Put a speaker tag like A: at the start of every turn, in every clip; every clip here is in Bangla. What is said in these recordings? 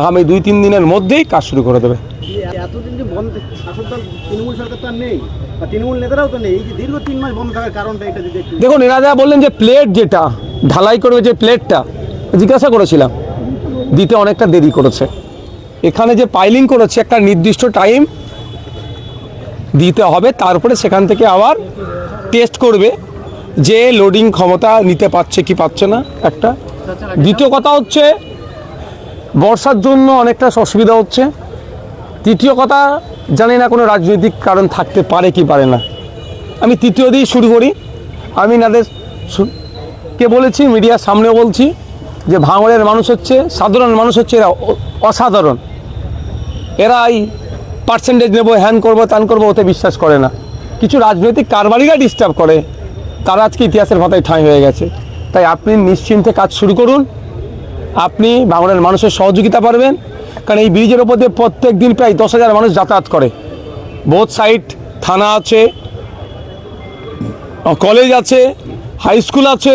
A: আগামী 2-3 দিনের মধ্যেই কাজ শুরু করে দেবে।
B: এতদিন যে বন্ধ শাসক দল তৃণমূল সরকার তো আর নেই বা তৃণমূল নেতারাও তো নেই, এই যে দীর্ঘ 3 মাস বন্ধ থাকার কারণটা এটা যদি একটু
A: দেখুন, এরা যা বললেন যে প্লেট যেটা ঢালাই করবে, যে প্লেটটা জিজ্ঞাসা করেছিলাম, দিতে অনেকটা দেরি করেছে। এখানে যে পাইলিং করেছে একটা নির্দিষ্ট টাইম দিতে হবে, তারপরে সেখান থেকে আবার টেস্ট করবে যে লোডিং ক্ষমতা নিতে পারছে কি পারছে না একটা। দ্বিতীয় কথা হচ্ছে বর্ষার জন্য অনেকটা অসুবিধা হচ্ছে। তৃতীয় কথা, জানি না কোনো রাজনৈতিক কারণ থাকতে পারে কি পারে না। আমি তৃতীয় দিয়ে শুরু করি। আমি নাদের কে বলেছি, মিডিয়ার সামনেও বলছি যে ভাঙড়ের মানুষ হচ্ছে, সাধারণ মানুষ হচ্ছে এরা অসাধারণ। এরা এই পার্সেন্টেজ নেবো, হ্যান করবো, ত্যান করবো, ওতে বিশ্বাস করে না। কিছু রাজনৈতিক কারবারিরা ডিস্টার্ব করে, তারা আজকে ইতিহাসের পাতায় ঠাঁই হয়ে গেছে। তাই আপনি নিশ্চিন্তে কাজ শুরু করুন। আপনি ভাঙড়ের মানুষের সহযোগিতা পাবেন, কারণ এই ব্রিজের ওপর দিয়ে প্রত্যেক দিন প্রায় 10,000 মানুষ যাতায়াত করে। বোথ সাইড থানা আছে, কলেজ আছে, হাই স্কুল আছে,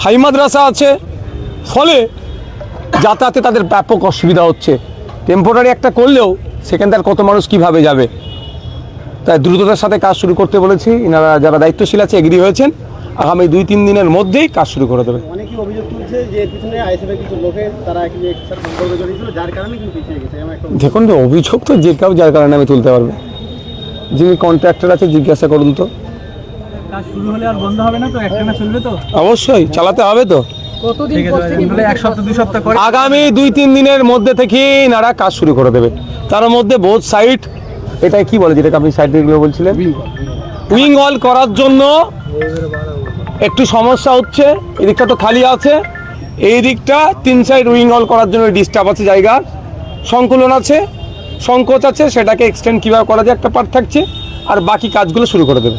A: হাই মাদ্রাসা আছে, ফলে যাতায়াতে তাদের ব্যাপক অসুবিধা হচ্ছে। টেম্পোরারি একটা করলেও সেখানকার কত মানুষ কিভাবে যাবে, তাই দ্রুততার সাথে কাজ শুরু করতে বলেছি। এনারা যারা দায়িত্বশীল আছে এগ্রি হয়েছেন, আগামী 2-3 দিনের মধ্যেই কাজ শুরু করে দেবে।
B: অনেকেই অভিযোগ তুলছে যে পিছনে আইএসএফের কিছু লোকের তারা একটি সম্পর্কে জড়িত ছিল, যার কারণে কিন্তু পিছিয়ে গেছে এমন একটা
A: দেখুন, অভিযোগ তো যে কেউ যার কারণে আমি তুলতে পারবে। যিনি কন্ট্রাক্টর আছে জিজ্ঞাসা করুন তো।
C: কাজ শুরু হলে আর বন্ধ হবে না তো, একটানা চলবে তো?
A: অবশ্যই চালাতে হবে তো।
B: কতদিন পর থেকে
C: এক সপ্তাহ 2 সপ্তাহ করে
A: আগামী 2-3 দিনের মধ্যে থেকেই এনারা কাজ শুরু করে দেবে। তার মধ্যে বোথ সাইড, এটাই কি বলে যেটাকে আপনি সাইড দিয়ে বলছিলেন, উইং ওয়াল করার জন্য একটু সমস্যা হচ্ছে। এদিকটা তো খালি আছে, এই দিকটা 3 সাইড উইং ওয়াল করার জন্য ডিস্টার্ব আছে, জায়গা সংকুলন আছে, সংকোচ আছে, সেটাকে এক্সটেন্ড কীভাবে করা যায় একটা পার্ট থাকছে, আর বাকি কাজগুলো শুরু করে দেবে।